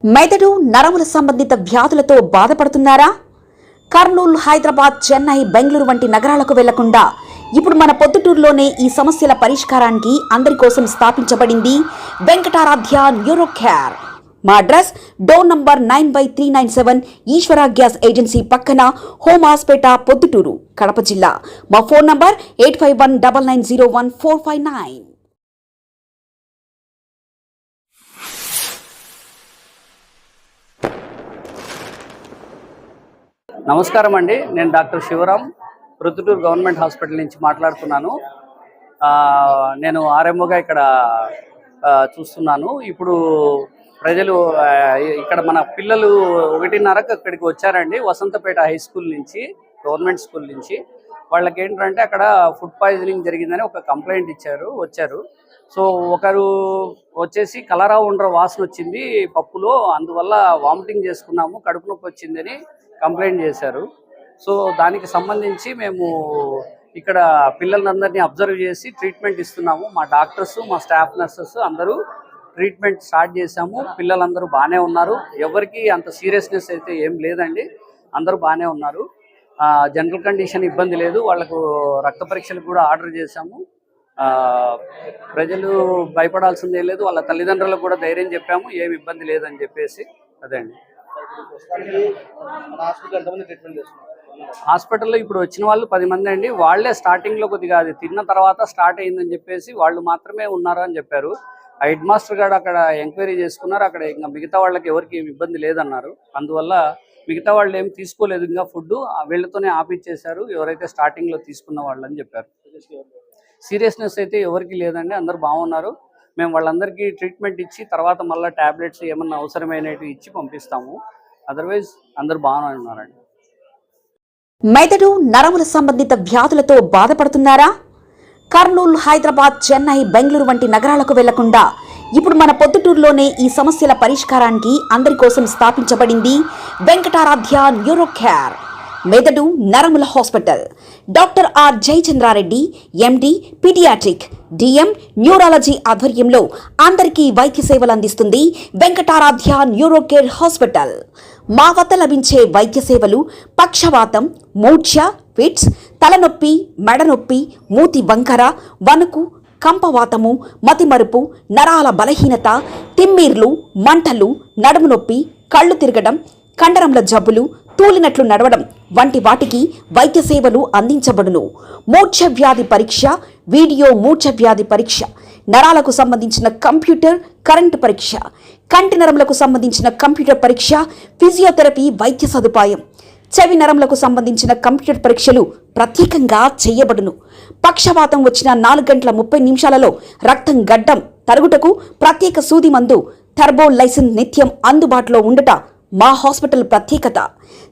మెదడు నరముల సంబంధిత వ్యాధులతో బాధపడుతున్నారా? కర్నూలు, హైదరాబాద్, చెన్నై, బెంగళూరు వంటి నగరాలకు వెళ్లకుండా ఇప్పుడు మన పొద్దుటూరులోనే ఈ సమస్యల పరిష్కారానికి అందరి కోసం స్థాపించబడింది వెంకటారాధ్య న్యూరో కేర్. మా అడ్రస్ డోర్ నంబర్ 9/397 ఈశ్వర గ్యాస్ ఏజెన్సీ పక్కన, హోమాస్పేట, పొద్దుటూరు, కడప జిల్లా. మా ఫోన్ నంబర్ 8519901459. నమస్కారం అండి, నేను doctor Shivaram, Proddatur government hospital నుంచి మాట్లాడుతున్నాను. నేను ఆర్ఎంఓగా ఇక్కడ చూస్తున్నాను. ఇప్పుడు ప్రజలు ఇక్కడ మన పిల్లలు 1:30కు ఇక్కడికి వచ్చారండి, వసంతపేట హై స్కూల్ నుంచి, గవర్నమెంట్ స్కూల్ నుంచి. వాళ్ళకి ఏంటంటే అక్కడ ఫుడ్ పాయిజనింగ్ జరిగిందని ఒక కంప్లైంట్ వచ్చారు. సో ఒకరు వచ్చేసి కలరా ఉండ్ర వాసన వచ్చింది పప్పులో, అందువల్ల వామిటింగ్ చేసుకున్నాము, కడుపు నొప్పి వచ్చిందని కంప్లైంట్ చేశారు. సో దానికి సంబంధించి మేము ఇక్కడ పిల్లలందరినీ అబ్జర్వ్ చేసి ట్రీట్మెంట్ ఇస్తున్నాము. మా డాక్టర్స్, మా స్టాఫ్ నర్సెస్ అందరూ ట్రీట్మెంట్ స్టార్ట్ చేశాము. పిల్లలందరూ బాగానే ఉన్నారు, ఎవరికి అంత సీరియస్నెస్ అయితే ఏం లేదండి, అందరూ బాగానే ఉన్నారు. జనరల్ కండిషన్ ఇబ్బంది లేదు. వాళ్ళకు రక్త పరీక్షలు కూడా ఆర్డర్ చేశాము. ప్రజలు భయపడాల్సిందే లేదు, వాళ్ళ తల్లిదండ్రులకు కూడా ధైర్యం చెప్పాము, ఏమి ఇబ్బంది లేదని చెప్పేసి. అదే అండి. హాస్పిటల్లో ఇప్పుడు వచ్చిన వాళ్ళు 10 మంది అండి. వాళ్లే స్టార్టింగ్లో కొద్దిగా అది తిన్న తర్వాత స్టార్ట్ అయిందని చెప్పేసి వాళ్ళు మాత్రమే ఉన్నారు అని చెప్పారు. ఆ హెడ్ మాస్టర్ గారు అక్కడ ఎంక్వైరీ చేసుకున్నారు. అక్కడ ఇంకా మిగతా వాళ్ళకి ఎవరికి ఏమి ఇబ్బంది లేదన్నారు. అందువల్ల మిగతా వాళ్ళు ఏమి తీసుకోలేదు, ఇంకా ఫుడ్ వీళ్ళతోనే ఆపిచ్చేశారు, ఎవరైతే స్టార్టింగ్లో తీసుకున్న వాళ్ళు అని చెప్పారు. సీరియస్నెస్ అయితే ఎవరికి లేదండి, అందరు బాగున్నారు. మేము వాళ్ళందరికీ ట్రీట్మెంట్ ఇచ్చి తర్వాత మళ్ళీ ట్యాబ్లెట్స్ ఏమన్నా అవసరమైనవి ఇచ్చి పంపిస్తాము. అదర్వైజ్ అందరు బాగానే ఉన్నారండి. మెదడు నరముల సంబంధిత వ్యాధులతో బాధపడుతున్నారా? కర్నూలు, హైదరాబాద్, చెన్నై, బెంగళూరు వంటి నగరాలకు వెళ్లకుండా ఇప్పుడు మన పొద్దుటూరులోనే ఈ సమస్యల పరిష్కారానికి అందరి కోసం స్థాపించబడింది వెంకటారాధ్య న్యూరో కేర్. మెదడు నరముల hospital. Doctor R Jayachandrareddy, MD, paediatric, DM, neurology ఆధ్వర్యంలో అందరికీ వైద్య సేవలు అందిస్తుంది వెంకటారాధ్య న్యూరో కేర్ హాస్పిటల్. మా వద్ద లభించే వైద్య సేవలు పక్షవాతం, మూర్ఛ, ఫిట్స్, తలనొప్పి, మెడనొప్పి, మూతి వంకర, వణుకు, కంపవాతము, మతిమరుపు, నరాల బలహీనత, తిమ్మిర్లు, మంటలు, నడుము నొప్పి, కళ్ళు తిరగడం, కండరంల జబ్బులు, తూలినట్లు నడవడం వంటి వాటికి వైద్య సేవలు అందించబడును. మూర్ఛ వ్యాధి పరీక్ష, వీడియో మూర్ఛ వ్యాధి పరీక్ష, నరాలకు సంబంధించిన కంప్యూటర్ కరెంటు పరీక్ష, కంటి నరములకు సంబంధించిన కంప్యూటర్ పరీక్ష, ఫిజియోథెరపీ వైద్య సదుపాయం, చెవి నరములకు సంబంధించిన కంప్యూటర్ పరీక్షలు ప్రత్యేకంగా చేయబడును. పక్షవాతం వచ్చిన 4 గంటల 30 నిమిషాలలో రక్తం గడ్డం తరుగుటకు ప్రత్యేక సూది మందు థర్బోలైసిన్ నిత్యం అందుబాటులో ఉండుట మా హాస్పిటల్ ప్రత్యేకత.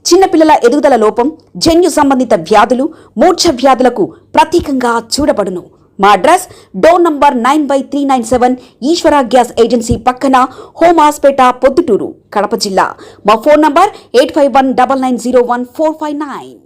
చిన్నపిల్లల ఎదుగుదల లోపం, జన్యు సంబంధిత వ్యాధులు, మూర్ఛ వ్యాధులకు ప్రత్యేకంగా చూడబడును. మా అడ్రస్ డోర్ నంబర్ 9/397 ఈశ్వర గ్యాస్ ఏజెన్సీ పక్కన, హోమాస్పేట, పొద్దుటూరు, కడప జిల్లా. మా ఫోన్ నంబర్ 8519901459.